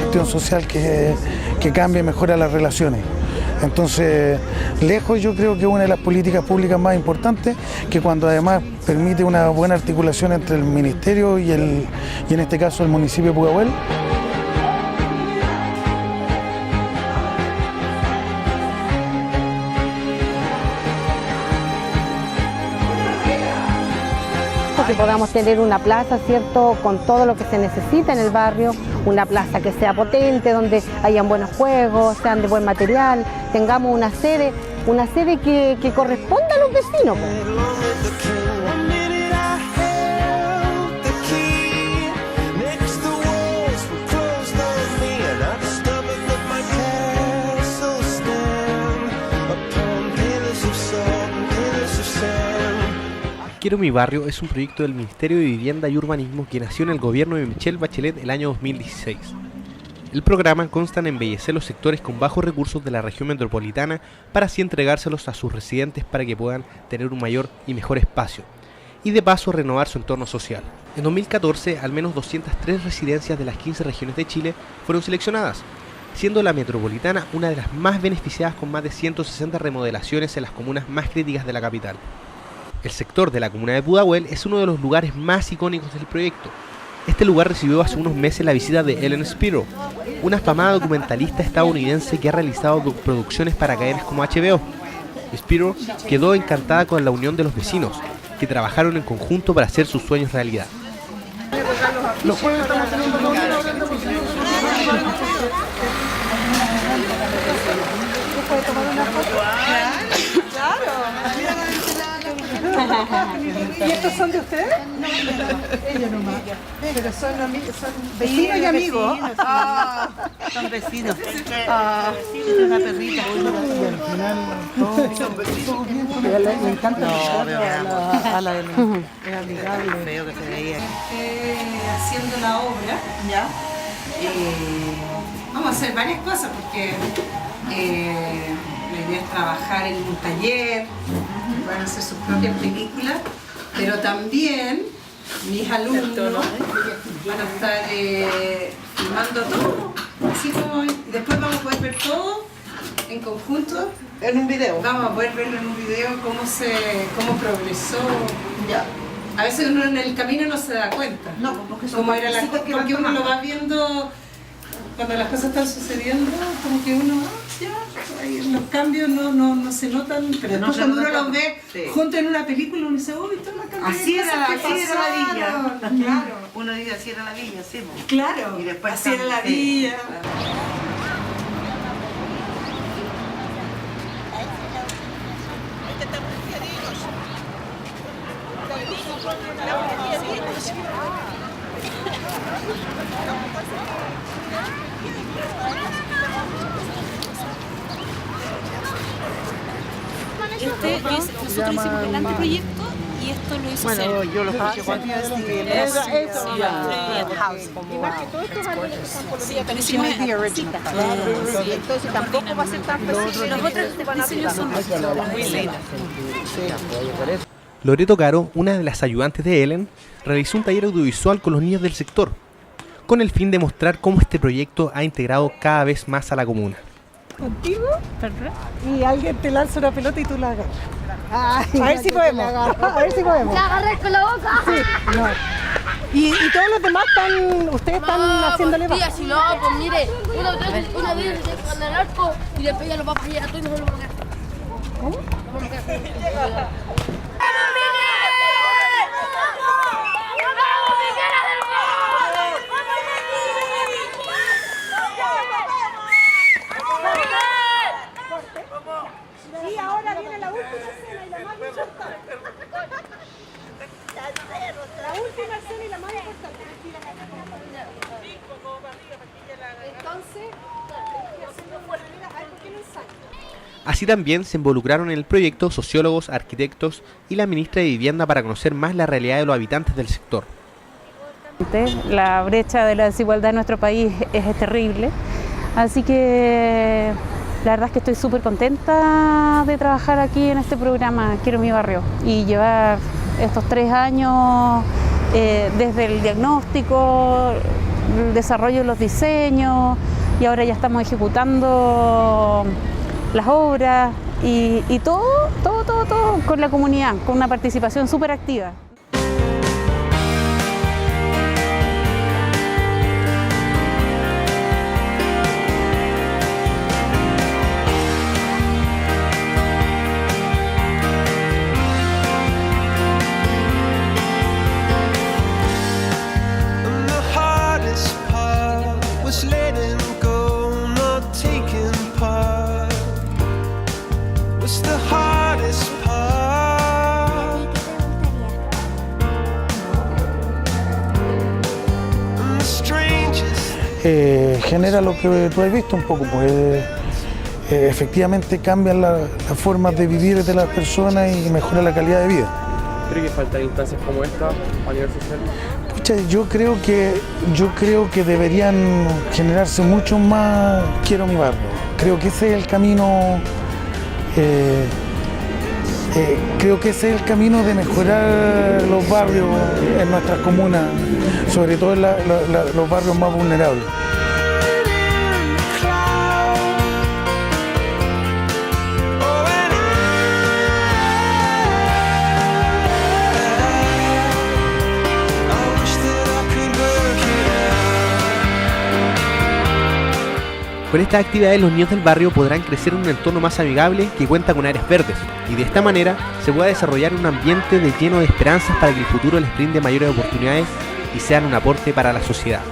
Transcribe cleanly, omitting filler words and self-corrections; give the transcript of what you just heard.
cuestión social que cambie y mejora las relaciones. Entonces, lejos yo creo que una de las políticas públicas más importantes, que cuando además permite una buena articulación entre el ministerio y en este caso el municipio de Pudahuel. Que podamos tener una plaza, ¿cierto?, con todo lo que se necesita en el barrio, una plaza que sea potente, donde hayan buenos juegos, sean de buen material, tengamos una sede que corresponda a los vecinos. Quiero mi barrio es un proyecto del Ministerio de Vivienda y Urbanismo que nació en el gobierno de Michelle Bachelet el año 2016. El programa consta en embellecer los sectores con bajos recursos de la región metropolitana para así entregárselos a sus residentes para que puedan tener un mayor y mejor espacio y de paso renovar su entorno social. En 2014, al menos 203 residencias de las 15 regiones de Chile fueron seleccionadas, siendo la metropolitana una de las más beneficiadas con más de 160 remodelaciones en las comunas más críticas de la capital. El sector de la comuna de Pudahuel es uno de los lugares más icónicos del proyecto. Este lugar recibió hace unos meses la visita de Ellen Spiro, una afamada documentalista estadounidense que ha realizado producciones para cadenas como HBO. Spiro quedó encantada con la unión de los vecinos, que trabajaron en conjunto para hacer sus sueños realidad. Los jueves estamos teniendo reuniones. ¿Puede tomar una foto? Claro. ¿Y estos son de ustedes? No, ellos nomás. Pero son vecinos y amigos. Son vecinos. Es una perrita. Me encanta a la de es amigable. Feo que se veía. Haciendo la obra, ¿ya? Vamos a hacer varias cosas porque la idea es trabajar en un taller, van a hacer sus propias películas, pero también mis alumnos van a estar filmando todo, así como, y después vamos a poder ver todo en conjunto. En un video. Vamos a poder verlo en un video cómo progresó. Ya. A veces uno en el camino no se da cuenta. No, porque como era la cosa, porque uno lo va viendo cuando las cosas están sucediendo, como que uno los cambios no se notan, pero después cuando uno los ve juntos en una película uno dice, uy, toma cantidad de Así era la villa. Claro. Uno dice así era la villa, sí. Claro. Y después así era la villa. Nosotros hicimos el anteproyecto y esto lo hizo Bueno, yo lo escuché cuando y más que entonces tampoco va a ser tan fácil. los otros diseños son muy lindos. Loreto Caro, una de las ayudantes de Ellen, realizó un taller audiovisual con los niños del sector, con el fin de mostrar cómo este proyecto ha integrado cada vez más a la comuna. Contigo y alguien te lanza una pelota y tú la agarras. A ver si podemos. A ver si podemos. ¡La agarré con la boca! Sí, no. ¿Y todos los demás ustedes están haciéndole Tía, si no, pues mire, una vez con el arco y después ya lo va a fallar a todos y nos vamos a quedar. ¿Cómo? Y ahora viene la última escena y la más importante. La última escena y la más importante. Entonces, haciendo fuerte, mira, a ver, ¿por qué no ensayo? Así también se involucraron en el proyecto sociólogos, arquitectos y la ministra de Vivienda para conocer más la realidad de los habitantes del sector. La brecha de la desigualdad en nuestro país es terrible, así que la verdad es que estoy súper contenta de trabajar aquí en este programa Quiero mi barrio y llevar estos 3 años desde el diagnóstico desarrollo de los diseños y ahora ya estamos ejecutando las obras y todo con la comunidad, con una participación súper activa. Genera lo que tú has visto un poco, pues efectivamente cambian las formas de vivir de las personas y mejora la calidad de vida. ¿Cree que faltan instancias como esta a nivel social? Pucha, yo creo que deberían generarse mucho más Quiero mi barrio. Creo que ese es el camino. Creo que ese es el camino de mejorar los barrios en nuestras comunas, sobre todo en los barrios más vulnerables. Con estas actividades los niños del barrio podrán crecer en un entorno más amigable que cuenta con áreas verdes y de esta manera se pueda desarrollar un ambiente lleno de esperanzas para que el futuro les brinde mayores oportunidades y sean un aporte para la sociedad.